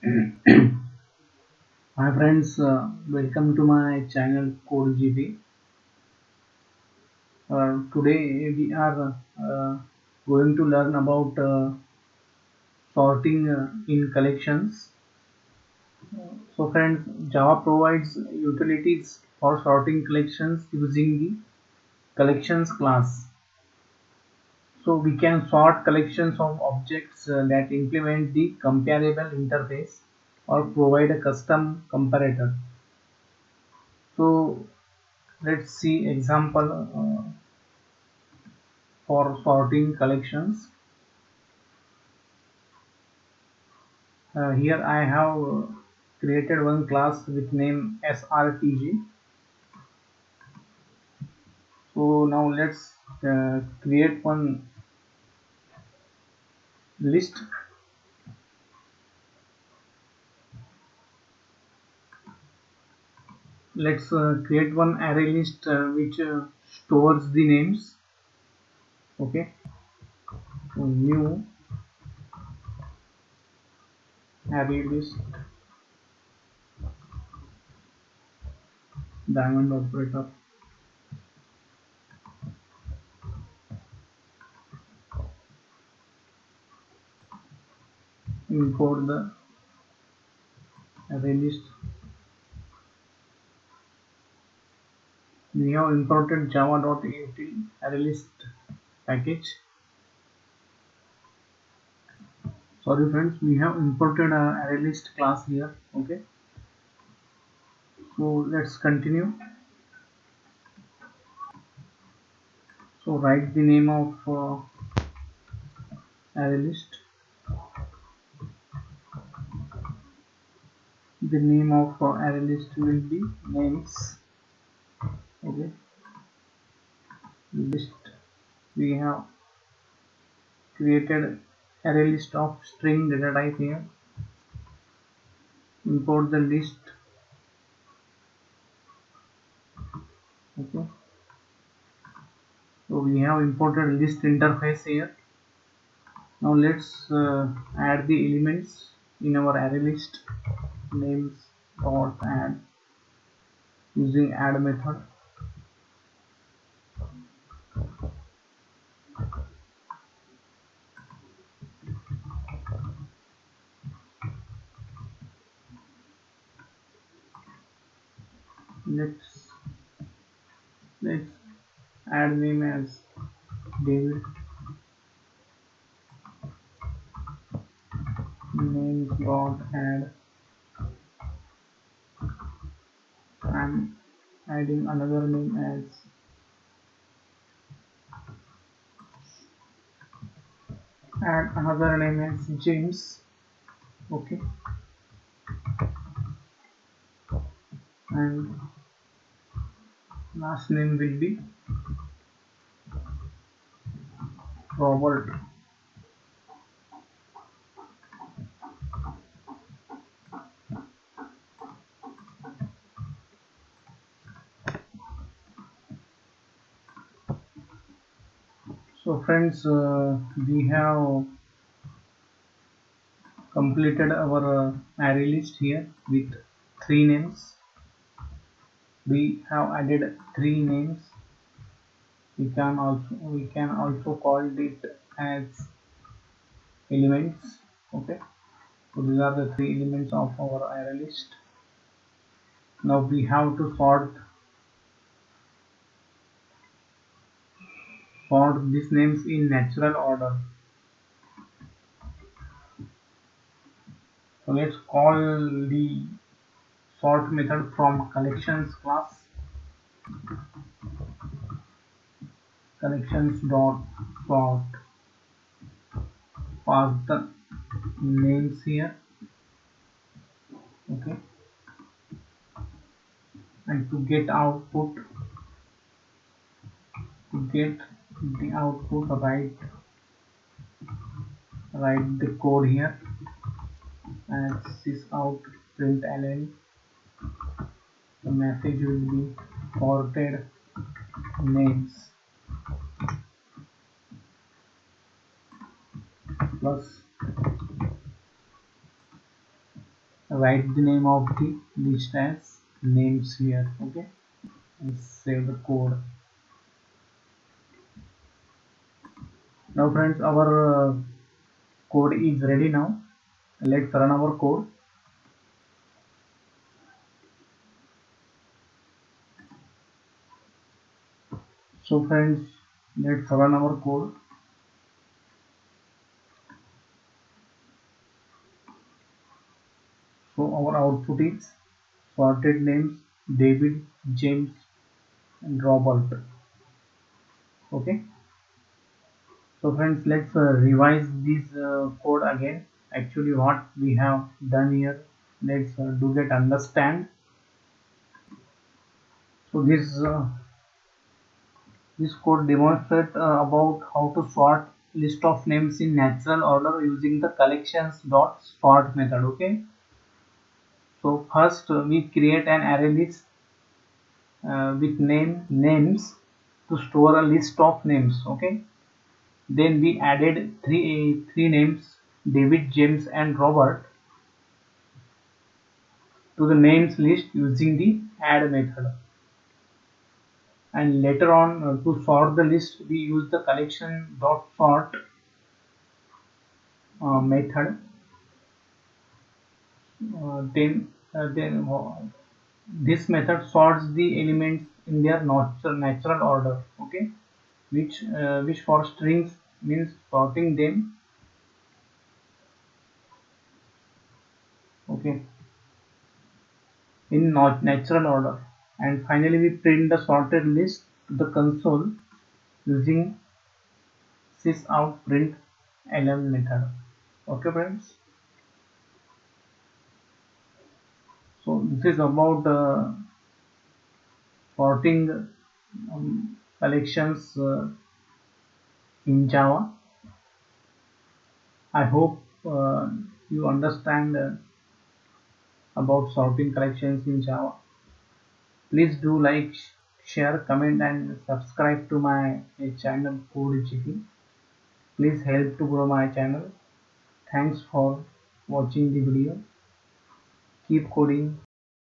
Hi friends, welcome to my channel Code GB. Today we are going to learn about sorting in collections. So friends, Java provides utilities for sorting collections using the collections class. So we can sort collections of objects that implement the comparable interface or provide a custom comparator. So let's see example for sorting collections. Here I have created one class with name srtg. So now let's create one list. Let's create one array list which stores the names. Okay, so new array list, diamond operator. Import the array list. We have imported java.util array list package. Sorry friends, we have imported array list class here. Okay, so let's continue. So write the name of array list. The name of array list will be names. Okay, list. We have created array list of string data type here. Import the list. Okay, so we have imported list interface here. Now let's add the elements in our array list. Names dot add using add method. Let's add name as David. Names dot add. I'm adding another name as James. Okay, and last name will be Robert. So friends, we have completed our array list here with three names. We have added three names. We can also call it as elements. Okay, so these are the three elements of our array list. Now we have to sort these names in natural order. So let's call the sort method from collections class. Collections dot sort. Pass the names here. Okay, and to get the output, write the code here as sysout println. The message will be sorted names plus write the name of the list as names here. Okay, and save the code. Now friends, our code is ready. Now let's run our code. So friends, let's run our code. So our output is sorted names David, James and Robert. Okay. So friends, let's revise this code again. Actually what we have done here, let's do get understand. So this code demonstrates about how to sort list of names in natural order using the collections dot sort method. Okay. So first we create an array list with names to store a list of names. Okay. Then we added three names David, James and Robert to the names list using the add method. And later on to sort the list we use the collection dot sort method. Then this method sorts the elements in their natural order. Okay, which for strings means sorting them. Okay, in not natural order. And finally we print the sorted list to the console using sysout ln method. Okay friends, so this is about sorting collections in Java. I hope you understand about sorting collections in Java. Please do like, share, comment and subscribe to my channel CodeGP. Please help to grow my channel. Thanks for watching the video. Keep coding.